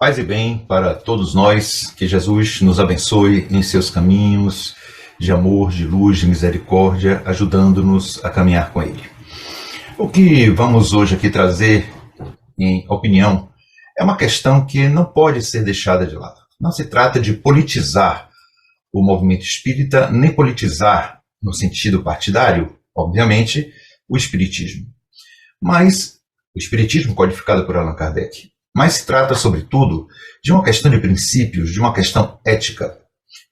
Paz e bem para todos nós, que Jesus nos abençoe em seus caminhos de amor, de luz, de misericórdia, ajudando-nos a caminhar com Ele. O que vamos hoje aqui trazer em opinião é uma questão que não pode ser deixada de lado. Não se trata de politizar o movimento espírita, nem politizar no sentido partidário, obviamente, o espiritismo. Mas o espiritismo codificado por Allan Kardec. Mas se trata, sobretudo, de uma questão de princípios, de uma questão ética.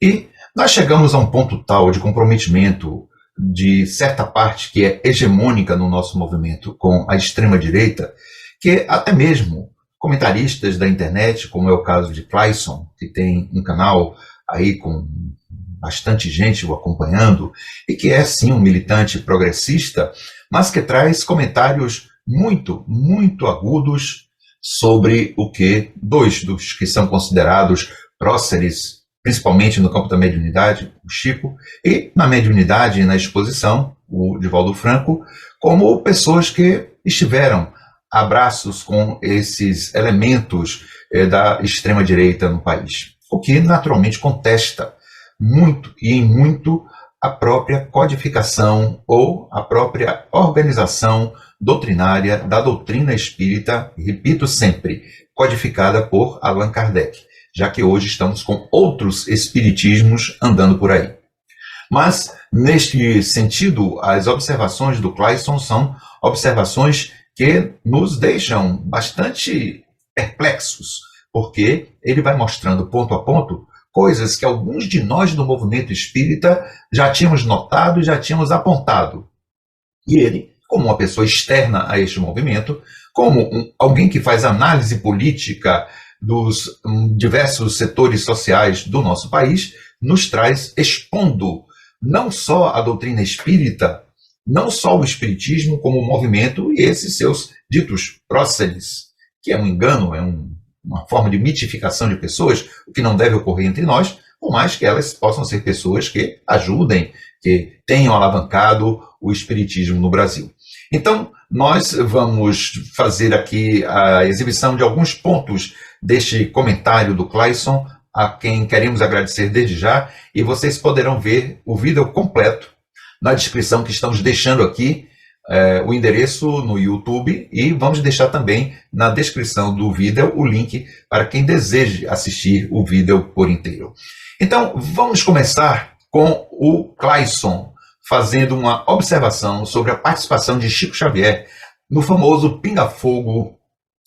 E nós chegamos a um ponto tal de comprometimento de certa parte que é hegemônica no nosso movimento com a extrema-direita, que até mesmo comentaristas da internet, como é o caso de Clayson, que tem um canal aí com bastante gente o acompanhando, e que é sim um militante progressista, mas que traz comentários muito agudos sobre o que dois dos que são considerados próceres, principalmente no campo da mediunidade, o Chico, e na mediunidade e na exposição, o Divaldo Franco, como pessoas que estiveram a braços com esses elementos da extrema-direita no país, o que naturalmente contesta muito e em muito a própria codificação ou a própria organização doutrinária da doutrina espírita, repito sempre, codificada por Allan Kardec, já que hoje estamos com outros espiritismos andando por aí. Mas, neste sentido, as observações do Clayson são observações que nos deixam bastante perplexos, porque ele vai mostrando ponto a ponto coisas que alguns de nós do movimento espírita já tínhamos notado e já tínhamos apontado. E ele, como uma pessoa externa a este movimento, como alguém que faz análise política dos diversos setores sociais do nosso país, nos traz expondo não só a doutrina espírita, não só o espiritismo como movimento e esses seus ditos próceres, que é um engano, é uma forma de mitificação de pessoas, o que não deve ocorrer entre nós, por mais que elas possam ser pessoas que ajudem, que tenham alavancado o espiritismo no Brasil. Então, nós vamos fazer aqui a exibição de alguns pontos deste comentário do Clayson, a quem queremos agradecer desde já, e vocês poderão ver o vídeo completo na descrição que estamos deixando aqui, o endereço no YouTube, e vamos deixar também na descrição do vídeo o link para quem deseje assistir o vídeo por inteiro. Então, vamos começar com o Clayson, fazendo uma observação sobre a participação de Chico Xavier no famoso Pinga-Fogo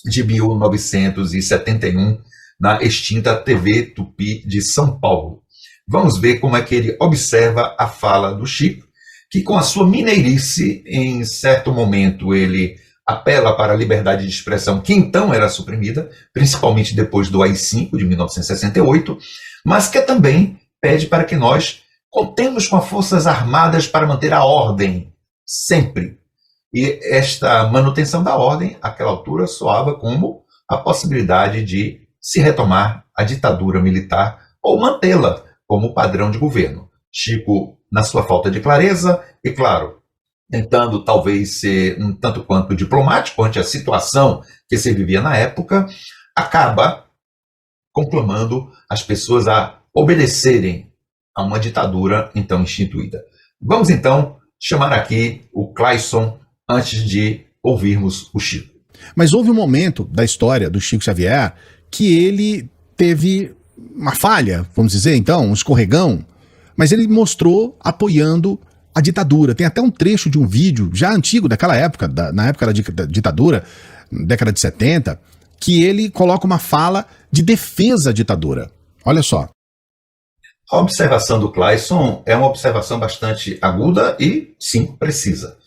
de 1971, na extinta TV Tupi de São Paulo. Vamos ver como é que ele observa a fala do Chico, que com a sua mineirice, em certo momento ele apela para a liberdade de expressão, que então era suprimida, principalmente depois do AI-5 de 1968, mas que também pede para que nós contemos com as Forças Armadas para manter a ordem, sempre. E esta manutenção da ordem, àquela altura, soava como a possibilidade de se retomar a ditadura militar ou mantê-la como padrão de governo. Chico, na sua falta de clareza, e claro, tentando talvez ser um tanto quanto diplomático ante a situação que se vivia na época, acaba conclamando as pessoas a obedecerem a uma ditadura então instituída. Vamos então chamar aqui o Clayson antes de ouvirmos o Chico. Mas houve um momento da história do Chico Xavier que ele teve uma falha, vamos dizer então, um escorregão, mas ele mostrou apoiando a ditadura. Tem até um trecho de um vídeo já antigo daquela época, na época da ditadura, década de 70, que ele coloca uma fala de defesa à ditadura. Olha só. A observação do Clayson é uma observação bastante aguda e, sim, precisa.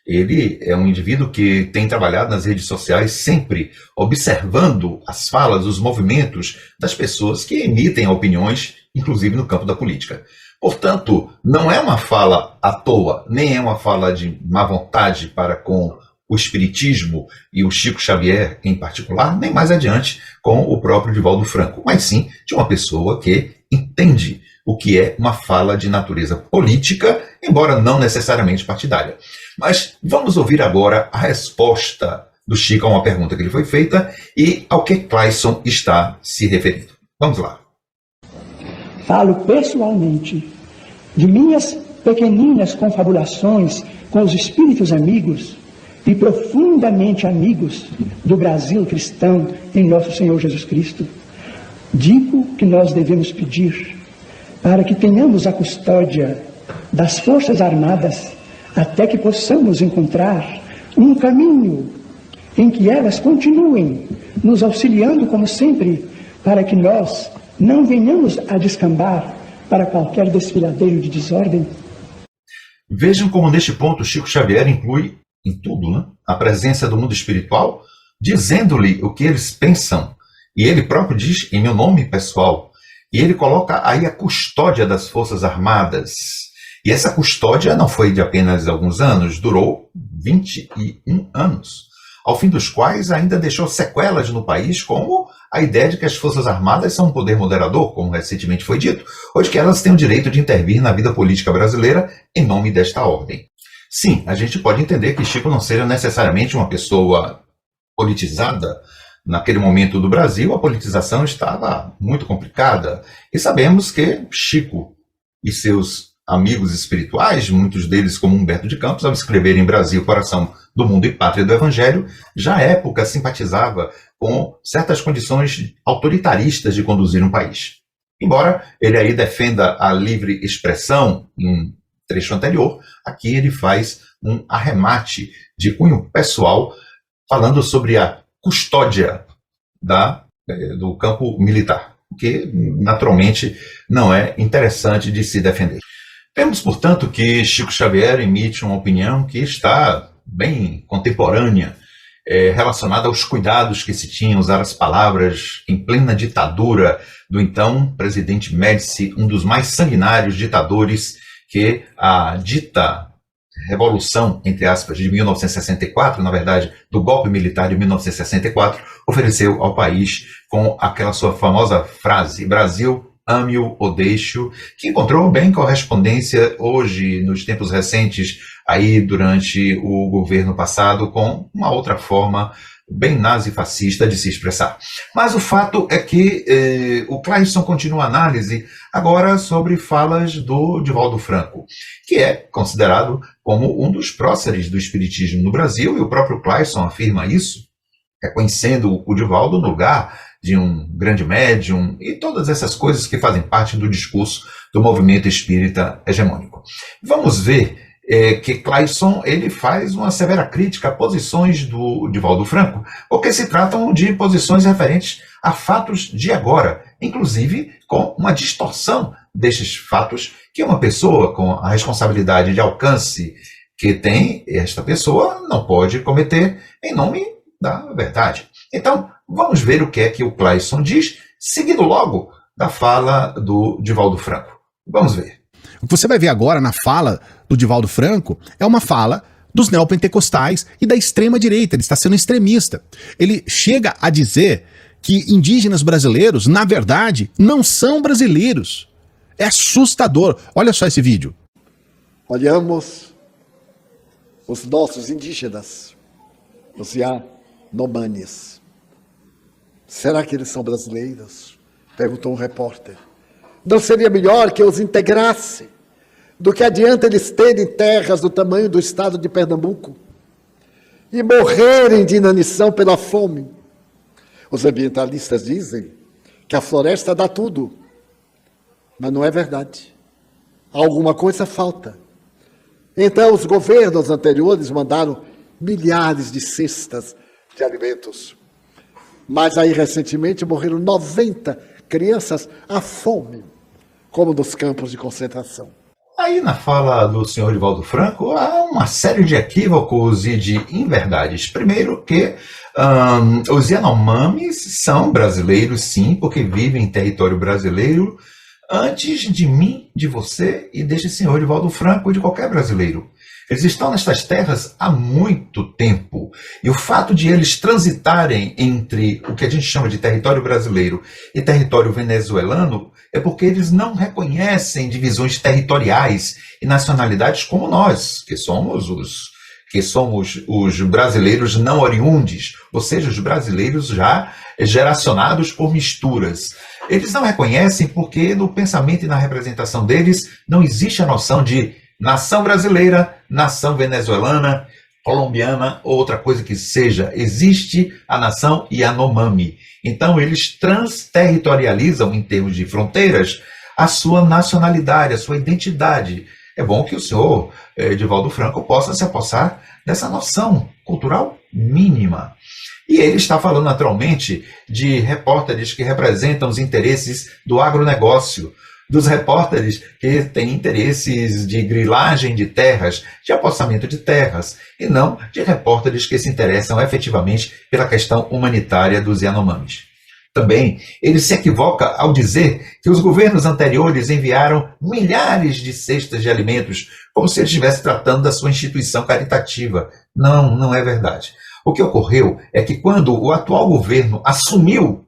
Ele é um indivíduo que tem trabalhado nas redes sociais sempre observando as falas, os movimentos das pessoas que emitem opiniões, inclusive no campo da política. Portanto, não é uma fala à toa, nem é uma fala de má vontade para com o espiritismo e o Chico Xavier em particular, nem mais adiante com o próprio Divaldo Franco, mas sim de uma pessoa que entende o que é uma fala de natureza política, embora não necessariamente partidária. Mas vamos ouvir agora a resposta do Chico a uma pergunta que lhe foi feita e ao que Clayson está se referindo. Vamos lá. Falo pessoalmente de minhas pequeninas confabulações com os espíritos amigos e profundamente amigos do Brasil cristão em nosso Senhor Jesus Cristo. Digo que nós devemos pedir para que tenhamos a custódia das Forças Armadas até que possamos encontrar um caminho em que elas continuem nos auxiliando como sempre, para que nós não venhamos a descambar para qualquer desfiladeiro de desordem. Vejam como neste ponto Chico Xavier inclui em tudo, né, a presença do mundo espiritual, dizendo-lhe o que eles pensam. E ele próprio diz, em meu nome pessoal, e ele coloca aí a custódia das Forças Armadas. E essa custódia não foi de apenas alguns anos, durou 21 anos, ao fim dos quais ainda deixou sequelas no país, como a ideia de que as Forças Armadas são um poder moderador, como recentemente foi dito, ou de que elas têm o direito de intervir na vida política brasileira em nome desta ordem. Sim, a gente pode entender que Chico não seja necessariamente uma pessoa politizada. Naquele momento do Brasil, a politização estava muito complicada. E sabemos que Chico e seus amigos espirituais, muitos deles como Humberto de Campos, ao escreverem Brasil, Coração do Mundo e Pátria do Evangelho, já à época simpatizava com certas condições autoritaristas de conduzir um país. Embora ele aí defenda a livre expressão em um trecho anterior, aqui ele faz um arremate de cunho pessoal falando sobre a custódia do campo militar, o que naturalmente não é interessante de se defender. Vemos, portanto, que Chico Xavier emite uma opinião que está bem contemporânea, relacionada aos cuidados que se tinha usar as palavras em plena ditadura do então presidente Médici, um dos mais sanguinários ditadores que a dita Revolução, entre aspas, de 1964, na verdade, do golpe militar de 1964, ofereceu ao país com aquela sua famosa frase, Brasil, ame-o ou deixe-o, que encontrou bem correspondência hoje, nos tempos recentes, aí durante o governo passado, com uma outra forma bem nazi-fascista de se expressar. Mas o fato é que o Clayson continua a análise agora sobre falas do Divaldo Franco, que é considerado como um dos próceres do espiritismo no Brasil, e o próprio Clayson afirma isso, reconhecendo o Divaldo no lugar de um grande médium e todas essas coisas que fazem parte do discurso do movimento espírita hegemônico. Vamos ver que Clayson ele faz uma severa crítica a posições do Divaldo Franco, porque se tratam de posições referentes a fatos de agora, inclusive com uma distorção destes fatos que uma pessoa com a responsabilidade de alcance que tem, esta pessoa não pode cometer em nome da verdade. Então, vamos ver o que é que o Clayson diz, seguindo logo da fala do Divaldo Franco. Vamos ver. O que você vai ver agora na fala do Divaldo Franco é uma fala dos neopentecostais e da extrema-direita. Ele está sendo extremista. Ele chega a dizer que indígenas brasileiros, na verdade, não são brasileiros. É assustador. Olha só esse vídeo. Olhamos os nossos indígenas, os Yanomamis. Será que eles são brasileiros? Perguntou um repórter. Não seria melhor que os integrasse? Do que adianta eles terem terras do tamanho do estado de Pernambuco e morrerem de inanição pela fome? Os ambientalistas dizem que a floresta dá tudo, mas não é verdade. Alguma coisa falta. Então, os governos anteriores mandaram milhares de cestas de alimentos. Mas aí, recentemente, morreram 90 crianças à fome, como nos campos de concentração. Aí, na fala do senhor Divaldo Franco, há uma série de equívocos e de inverdades. Primeiro que os Yanomamis são brasileiros, sim, porque vivem em território brasileiro antes de mim, de você e deste senhor Divaldo Franco e de qualquer brasileiro. Eles estão nestas terras há muito tempo. E o fato de eles transitarem entre o que a gente chama de território brasileiro e território venezuelano é porque eles não reconhecem divisões territoriais e nacionalidades como nós, que somos os que somos os brasileiros não oriundes, ou seja, os brasileiros já geracionados por misturas. Eles não reconhecem porque no pensamento e na representação deles não existe a noção de nação brasileira, nação venezuelana, colombiana ou outra coisa que seja. Existe a nação Yanomami. Então eles transterritorializam em termos de fronteiras a sua nacionalidade, a sua identidade. É bom que o senhor Divaldo Franco possa se apossar dessa noção cultural mínima. E ele está falando naturalmente de repórteres que representam os interesses do agronegócio, dos repórteres que têm interesses de grilagem de terras, de apossamento de terras, e não de repórteres que se interessam efetivamente pela questão humanitária dos Yanomamis. Também, ele se equivoca ao dizer que os governos anteriores enviaram milhares de cestas de alimentos, como se ele estivesse tratando da sua instituição caritativa. Não, não é verdade. O que ocorreu é que quando o atual governo assumiu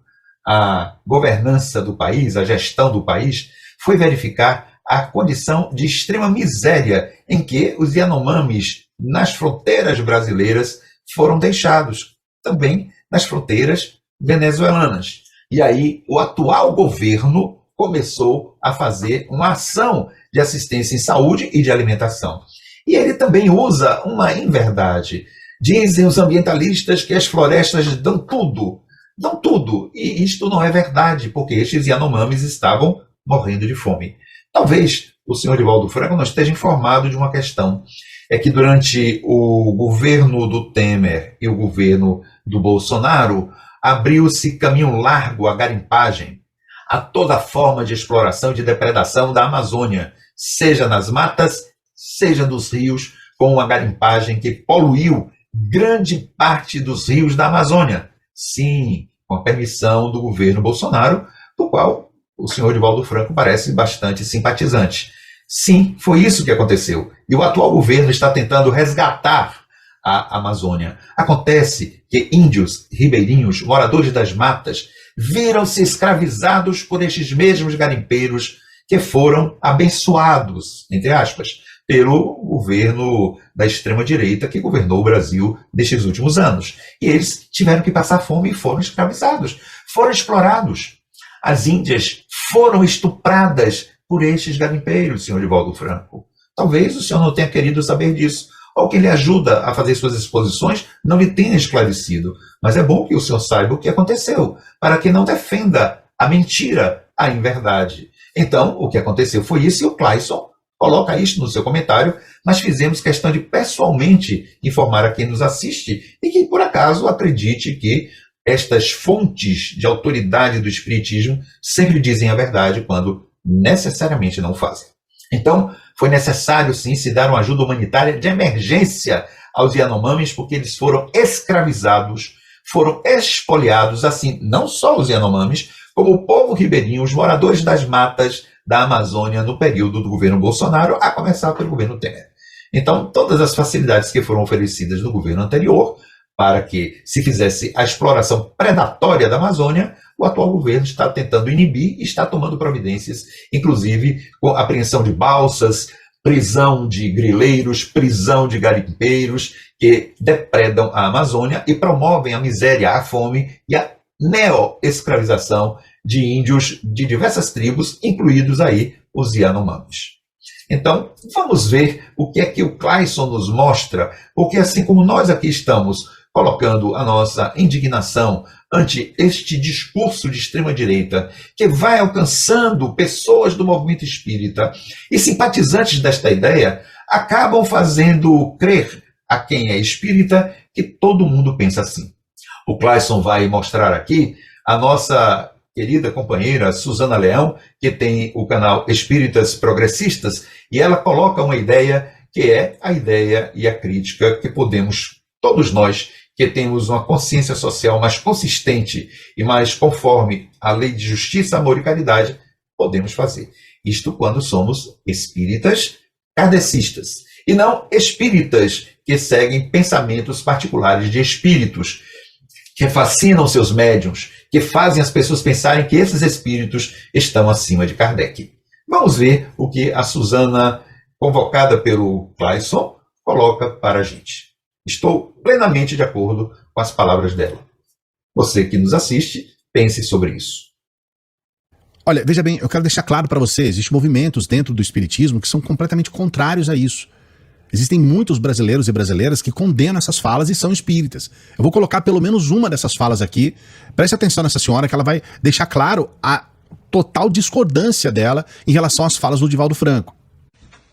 a governança do país, a gestão do país, foi verificar a condição de extrema miséria em que os Yanomamis nas fronteiras brasileiras foram deixados, também nas fronteiras venezuelanas. E aí o atual governo começou a fazer uma ação de assistência em saúde e de alimentação. E ele também usa uma inverdade. Dizem os ambientalistas que as florestas dão tudo, e isto não é verdade, porque estes Yanomamis estavam morrendo de fome. Talvez o senhor Divaldo Franco não esteja informado de uma questão. É que durante o governo do Temer e o governo do Bolsonaro, abriu-se caminho largo à garimpagem, a toda forma de exploração e de depredação da Amazônia, seja nas matas, seja nos rios, com uma garimpagem que poluiu grande parte dos rios da Amazônia. Sim, com a permissão do governo Bolsonaro, do qual o senhor Divaldo Franco parece bastante simpatizante. Sim, foi isso que aconteceu. E o atual governo está tentando resgatar a Amazônia. Acontece que índios, ribeirinhos, moradores das matas, viram-se escravizados por estes mesmos garimpeiros que foram abençoados, entre aspas, pelo governo da extrema-direita que governou o Brasil nestes últimos anos. E eles tiveram que passar fome e foram escravizados, foram explorados. As índias foram estupradas por estes garimpeiros, senhor Divaldo Franco. Talvez o senhor não tenha querido saber disso, ou que lhe ajuda a fazer suas exposições não lhe tenha esclarecido. Mas é bom que o senhor saiba o que aconteceu, para que não defenda a mentira, a inverdade. Então, o que aconteceu foi isso, e o Clayson coloca isto no seu comentário, mas fizemos questão de pessoalmente informar a quem nos assiste e que, por acaso, acredite que estas fontes de autoridade do espiritismo sempre dizem a verdade quando necessariamente não fazem. Então, foi necessário, sim, se dar uma ajuda humanitária de emergência aos Yanomamis, porque eles foram escravizados, foram expoliados, assim, não só os Yanomamis, como o povo ribeirinho, os moradores das matas da Amazônia no período do governo Bolsonaro, a começar pelo governo Temer. Então, todas as facilidades que foram oferecidas no governo anterior para que se fizesse a exploração predatória da Amazônia, o atual governo está tentando inibir e está tomando providências, inclusive com apreensão de balsas, prisão de grileiros, prisão de garimpeiros que depredam a Amazônia e promovem a miséria, a fome e a neo-escravização de índios de diversas tribos, incluídos aí os Yanomamis. Então, vamos ver o que é que o Clayson nos mostra, porque assim como nós aqui estamos colocando a nossa indignação ante este discurso de extrema-direita que vai alcançando pessoas do movimento espírita e simpatizantes desta ideia acabam fazendo crer a quem é espírita que todo mundo pensa assim. O Clayson vai mostrar aqui a nossa querida companheira Suzana Leão, que tem o canal Espíritas Progressistas, e ela coloca uma ideia que é a ideia e a crítica que podemos, todos nós, que temos uma consciência social mais consistente e mais conforme à lei de justiça, amor e caridade, podemos fazer. Isto quando somos espíritas kardecistas, e não espíritas que seguem pensamentos particulares de espíritos, que fascinam seus médiuns, que fazem as pessoas pensarem que esses espíritos estão acima de Kardec. Vamos ver o que a Suzana, convocada pelo Clayson, coloca para a gente. Estou plenamente de acordo com as palavras dela. Você que nos assiste, pense sobre isso. Olha, veja bem, eu quero deixar claro para você, existem movimentos dentro do espiritismo que são completamente contrários a isso. Existem muitos brasileiros e brasileiras que condenam essas falas e são espíritas. Eu vou colocar pelo menos uma dessas falas aqui. Preste atenção nessa senhora que ela vai deixar claro a total discordância dela em relação às falas do Divaldo Franco.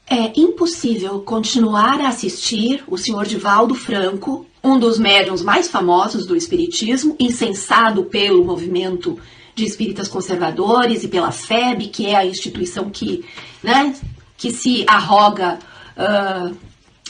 É impossível continuar a assistir o senhor Divaldo Franco, um dos médiuns mais famosos do espiritismo, incensado pelo movimento de espíritas conservadores e pela FEB, que é a instituição que se arroga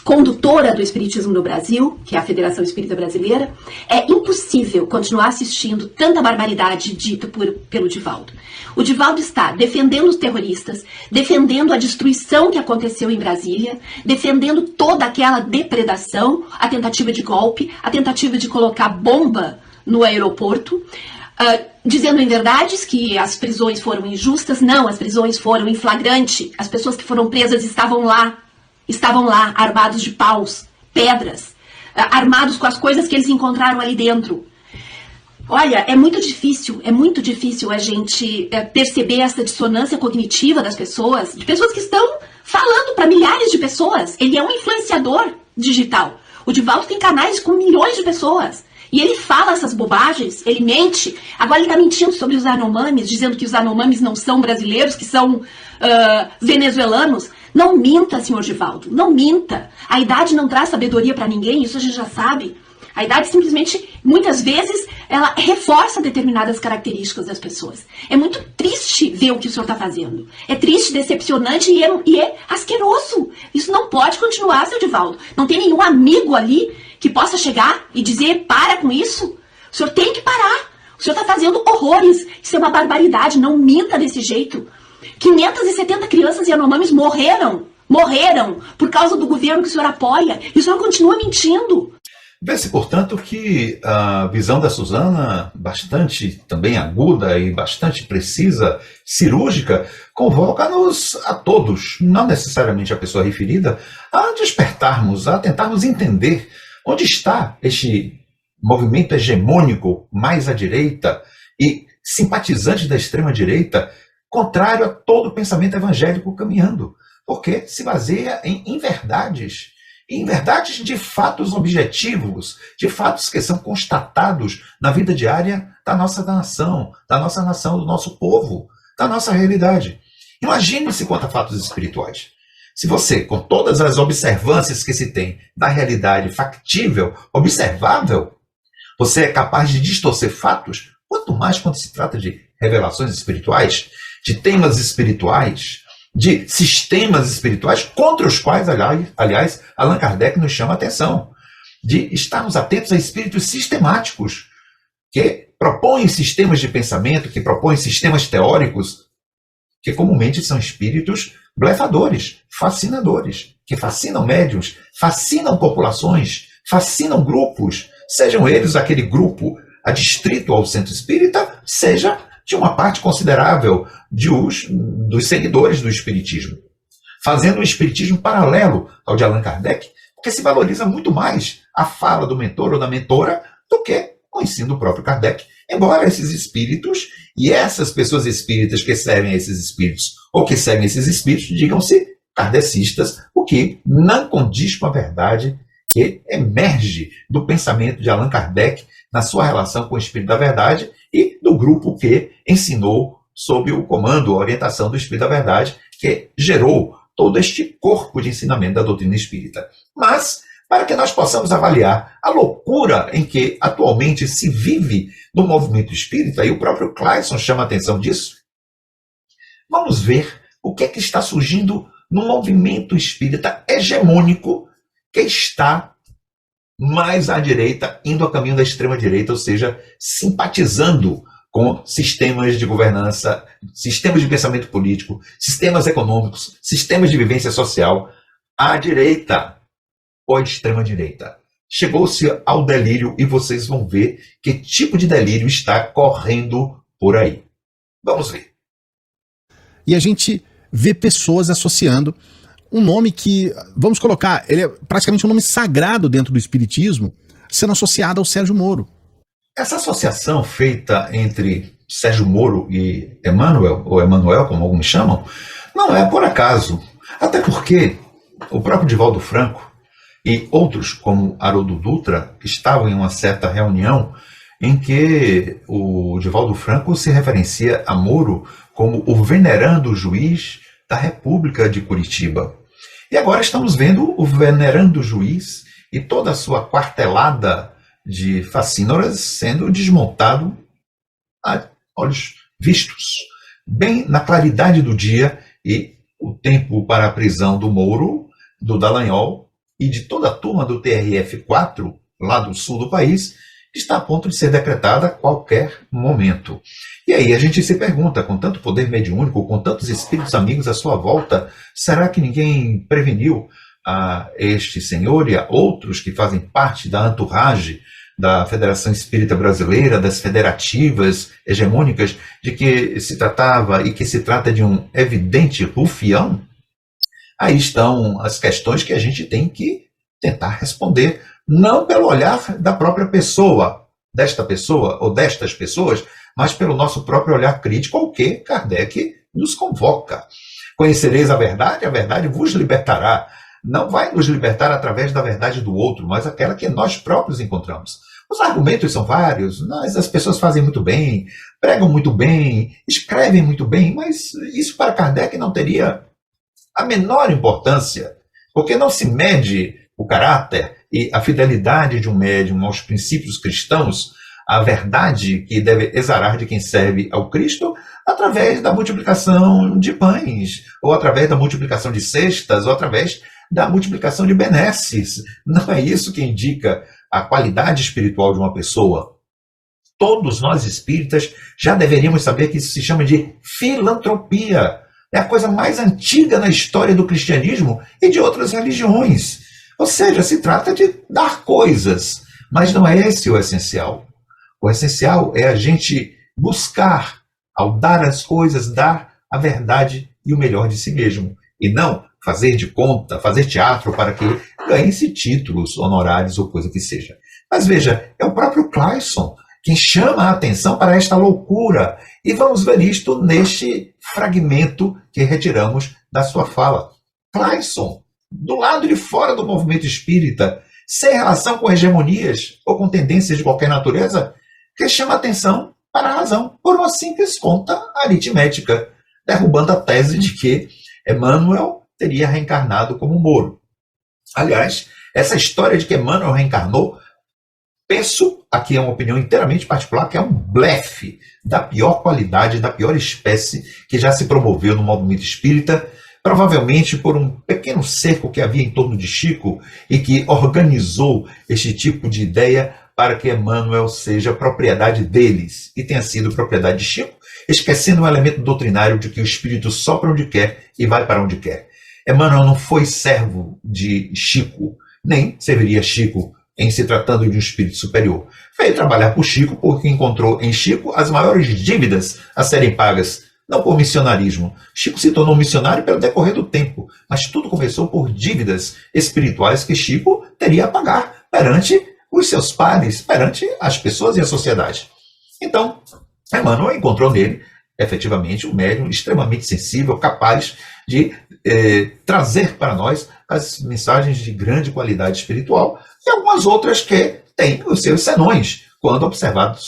condutora do espiritismo no Brasil, que é a Federação Espírita Brasileira. É impossível continuar assistindo tanta barbaridade dita pelo Divaldo. O Divaldo está defendendo os terroristas, defendendo a destruição que aconteceu em Brasília, defendendo toda aquela depredação, a tentativa de golpe, a tentativa de colocar bomba no aeroporto, dizendo em verdades que as prisões foram injustas. Não, as prisões foram em flagrante. As pessoas que foram presas estavam lá, armados de paus, pedras, armados com as coisas que eles encontraram ali dentro. Olha, é muito difícil a gente perceber essa dissonância cognitiva das pessoas, de pessoas que estão falando para milhares de pessoas. Ele é um influenciador digital. O Divaldo tem canais com milhões de pessoas. E ele fala essas bobagens, ele mente. Agora ele está mentindo sobre os Yanomamis, dizendo que os Yanomamis não são brasileiros, que são venezuelanos. Não minta, senhor Divaldo, não minta. A idade não traz sabedoria para ninguém, isso a gente já sabe. A idade simplesmente, muitas vezes, ela reforça determinadas características das pessoas. É muito triste ver o que o senhor está fazendo. É triste, decepcionante e é asqueroso. Isso não pode continuar, senhor Divaldo. Não tem nenhum amigo ali que possa chegar e dizer, para com isso. O senhor tem que parar. O senhor está fazendo horrores. Isso é uma barbaridade, não minta desse jeito. 570 crianças Yanomamis morreram por causa do governo que o senhor apoia. E o senhor continua mentindo. Vê-se, portanto, que a visão da Suzana, bastante também aguda e bastante precisa, cirúrgica, convoca-nos a todos, não necessariamente a pessoa referida, a despertarmos, a tentarmos entender onde está este movimento hegemônico mais à direita e simpatizante da extrema-direita, contrário a todo o pensamento evangélico caminhando, porque se baseia em inverdades de fatos objetivos, de fatos que são constatados na vida diária da nossa nação, do nosso povo, da nossa realidade. Imagine-se quanto a fatos espirituais. Se você, com todas as observâncias que se tem da realidade factível, observável, você é capaz de distorcer fatos, quanto mais quando se trata de revelações espirituais, de temas espirituais, de sistemas espirituais contra os quais, aliás, Allan Kardec nos chama a atenção, de estarmos atentos a espíritos sistemáticos, que propõem sistemas de pensamento, que propõem sistemas teóricos, que comumente são espíritos blefadores, fascinadores, que fascinam médiuns, fascinam populações, fascinam grupos, sejam eles aquele grupo adstrito ao centro espírita, seja de uma parte considerável dos seguidores do espiritismo, fazendo um espiritismo paralelo ao de Allan Kardec, porque se valoriza muito mais a fala do mentor ou da mentora do que o ensino do próprio Kardec, embora esses espíritos e essas pessoas espíritas que servem a esses espíritos ou que seguem esses espíritos digam-se kardecistas, o que não condiz com a verdade que emerge do pensamento de Allan Kardec na sua relação com o Espírito da Verdade e do grupo que ensinou sob o comando, a orientação do Espírito da Verdade, que gerou todo este corpo de ensinamento da doutrina espírita. Mas, para que nós possamos avaliar a loucura em que atualmente se vive no movimento espírita, e o próprio Clayson chama a atenção disso, vamos ver o que é que está surgindo no movimento espírita hegemônico que está mais à direita, indo a caminho da extrema-direita, ou seja, simpatizando com sistemas de governança, sistemas de pensamento político, sistemas econômicos, sistemas de vivência social, à direita ou à extrema-direita. Chegou-se ao delírio e vocês vão ver que tipo de delírio está correndo por aí. Vamos ver. E a gente vê pessoas associando um nome que, vamos colocar, ele é praticamente um nome sagrado dentro do espiritismo, sendo associado ao Sérgio Moro. Essa associação feita entre Sérgio Moro e Emmanuel, ou Emanuel, como alguns chamam, não é por acaso. Até porque o próprio Divaldo Franco e outros, como Haroldo Dutra, estavam em uma certa reunião em que o Divaldo Franco se referencia a Moro como o venerando juiz da República de Curitiba. E agora estamos vendo o venerando juiz e toda a sua quartelada de facínoras sendo desmontado a olhos vistos, bem na claridade do dia, e o tempo para a prisão do Moro, do Dallagnol e de toda a turma do TRF4, lá do sul do país, está a ponto de ser decretada a qualquer momento. E aí a gente se pergunta, com tanto poder mediúnico, com tantos espíritos amigos à sua volta, será que ninguém preveniu a este senhor e a outros que fazem parte da entourage da Federação Espírita Brasileira, das federativas hegemônicas, de que se tratava e que se trata de um evidente rufião? Aí estão as questões que a gente tem que tentar responder, não pelo olhar da própria pessoa, desta pessoa ou destas pessoas, mas pelo nosso próprio olhar crítico ao que Kardec nos convoca. Conhecereis a verdade vos libertará. Não vai nos libertar através da verdade do outro, mas aquela que nós próprios encontramos. Os argumentos são vários, mas as pessoas fazem muito bem, pregam muito bem, escrevem muito bem, mas isso para Kardec não teria a menor importância, porque não se mede o caráter e a fidelidade de um médium aos princípios cristãos, a verdade que deve exalar de quem serve ao Cristo, através da multiplicação de pães, ou através da multiplicação de cestas, ou através da multiplicação de benesses. Não é isso que indica a qualidade espiritual de uma pessoa. Todos nós espíritas já deveríamos saber que isso se chama de filantropia. É a coisa mais antiga na história do cristianismo e de outras religiões. Ou seja, se trata de dar coisas, mas não é esse o essencial. O essencial é a gente buscar, ao dar as coisas, dar a verdade e o melhor de si mesmo. E não fazer de conta, fazer teatro para que ganhe-se títulos, honorários ou coisa que seja. Mas veja, é o próprio Clayson quem chama a atenção para esta loucura. E vamos ver isto neste fragmento que retiramos da sua fala. Clayson, do lado de fora do movimento espírita, sem relação com hegemonias ou com tendências de qualquer natureza, que chama a atenção para a razão, por uma simples conta aritmética, derrubando a tese de que Emmanuel teria reencarnado como Moro. Aliás, essa história de que Emmanuel reencarnou, penso, aqui é uma opinião inteiramente particular, que é um blefe da pior qualidade, da pior espécie que já se promoveu no movimento espírita, provavelmente por um pequeno cerco que havia em torno de Chico e que organizou este tipo de ideia para que Emmanuel seja propriedade deles e tenha sido propriedade de Chico, esquecendo o elemento doutrinário de que o espírito sopra onde quer e vai para onde quer. Emmanuel não foi servo de Chico, nem serviria Chico em se tratando de um espírito superior. Veio trabalhar por Chico porque encontrou em Chico as maiores dívidas a serem pagas, não por missionarismo. Chico se tornou missionário pelo decorrer do tempo, mas tudo começou por dívidas espirituais que Chico teria a pagar perante os seus pares, perante as pessoas e a sociedade. Então, Emmanuel encontrou nele, efetivamente, um médium extremamente sensível, capaz de trazer para nós as mensagens de grande qualidade espiritual e algumas outras que têm os seus senões, quando observadas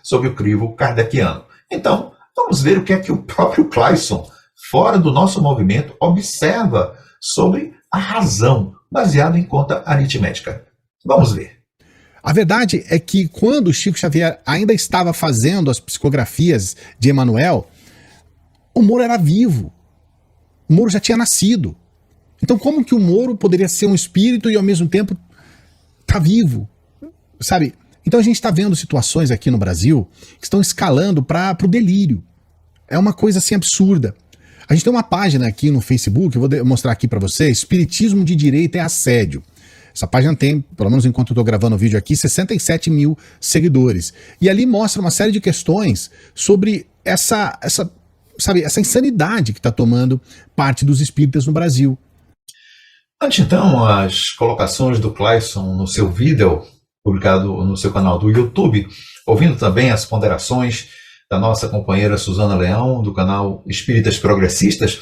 sob o crivo kardeciano. Então, vamos ver o que é que o próprio Clayson, fora do nosso movimento, observa sobre a razão, baseado em conta aritmética. Vamos ver. A verdade é que quando Chico Xavier ainda estava fazendo as psicografias de Emmanuel, o Moro era vivo. O Moro já tinha nascido. Então como que o Moro poderia ser um espírito e ao mesmo tempo tá vivo? Sabe? Então a gente está vendo situações aqui no Brasil que estão escalando para o delírio. É uma coisa assim absurda. A gente tem uma página aqui no Facebook, eu vou mostrar aqui para vocês, Espiritismo de Direita é Assédio. Essa página tem, pelo menos enquanto eu estou gravando o vídeo aqui, 67 mil seguidores. E ali mostra uma série de questões sobre essa sabe, essa insanidade que está tomando parte dos espíritas no Brasil. Ante então as colocações do Clayson no seu vídeo, publicado no seu canal do YouTube, ouvindo também as ponderações da nossa companheira Suzana Leão, do canal Espíritas Progressistas,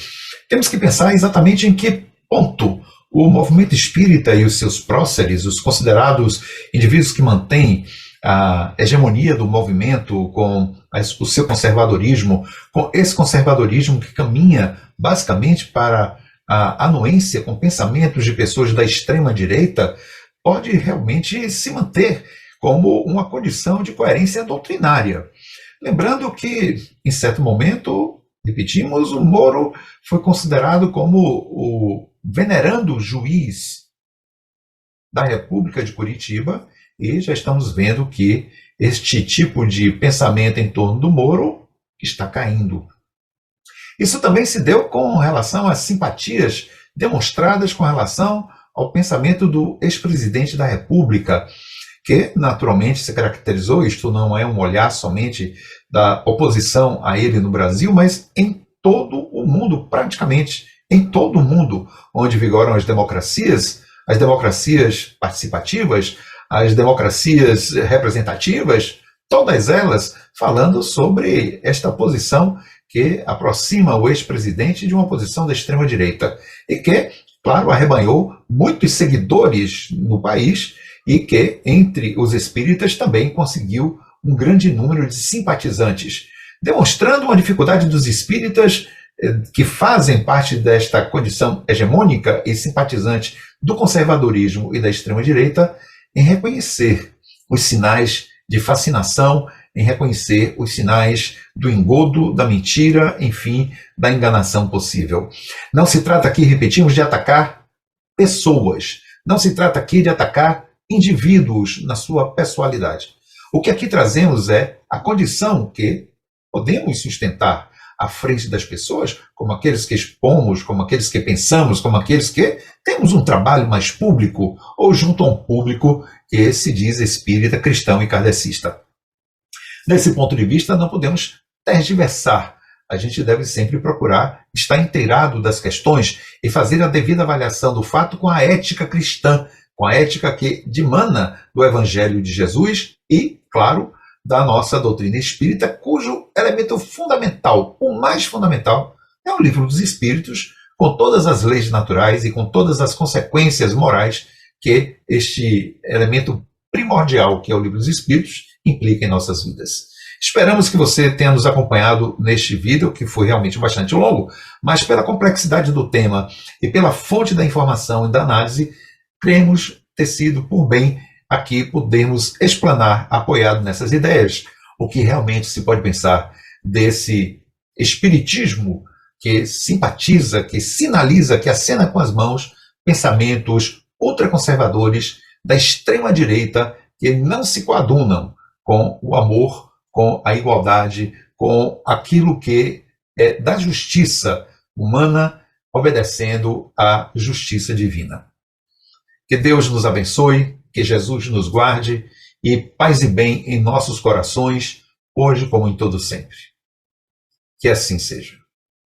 temos que pensar exatamente em que ponto o movimento espírita e os seus próceres, os considerados indivíduos que mantêm a hegemonia do movimento com o seu conservadorismo, com esse conservadorismo que caminha basicamente para a anuência com pensamentos de pessoas da extrema-direita, pode realmente se manter como uma condição de coerência doutrinária. Lembrando que, em certo momento, repetimos, o Moro foi considerado como o venerando juiz da República de Curitiba, e já estamos vendo que este tipo de pensamento em torno do Moro está caindo. Isso também se deu com relação às simpatias demonstradas com relação ao pensamento do ex-presidente da República, que naturalmente se caracterizou, isto não é um olhar somente da oposição a ele no Brasil, mas em todo o mundo, praticamente em todo o mundo, onde vigoram as democracias participativas, as democracias representativas, todas elas falando sobre esta posição que aproxima o ex-presidente de uma posição da extrema-direita e que, claro, arrebanhou muitos seguidores no país e que, entre os espíritas, também conseguiu um grande número de simpatizantes, demonstrando uma dificuldade dos espíritas que fazem parte desta condição hegemônica e simpatizante do conservadorismo e da extrema-direita em reconhecer os sinais de fascinação, em reconhecer os sinais do engodo, da mentira, enfim, da enganação possível. Não se trata aqui, repetimos, de atacar pessoas. Não se trata aqui de atacar indivíduos na sua pessoalidade. O que aqui trazemos é a condição que podemos sustentar à frente das pessoas, como aqueles que expomos, como aqueles que pensamos, como aqueles que temos um trabalho mais público ou junto a um público que se diz espírita, cristão e kardecista. Desse ponto de vista, não podemos tergiversar. A gente deve sempre procurar estar inteirado das questões e fazer a devida avaliação do fato com a ética cristã, com a ética que dimana do Evangelho de Jesus e, claro, da nossa doutrina espírita, cujo elemento fundamental, o mais fundamental, é o Livro dos Espíritos, com todas as leis naturais e com todas as consequências morais que este elemento primordial, que é o Livro dos Espíritos, implica em nossas vidas. Esperamos que você tenha nos acompanhado neste vídeo, que foi realmente bastante longo, mas pela complexidade do tema e pela fonte da informação e da análise, cremos ter sido por bem aqui podemos explanar, apoiado nessas ideias, o que realmente se pode pensar desse espiritismo que simpatiza, que sinaliza, que acena com as mãos pensamentos ultraconservadores da extrema-direita que não se coadunam com o amor, com a igualdade, com aquilo que é da justiça humana, obedecendo à justiça divina. Que Deus nos abençoe, que Jesus nos guarde e paz e bem em nossos corações, hoje como em todo sempre. Que assim seja.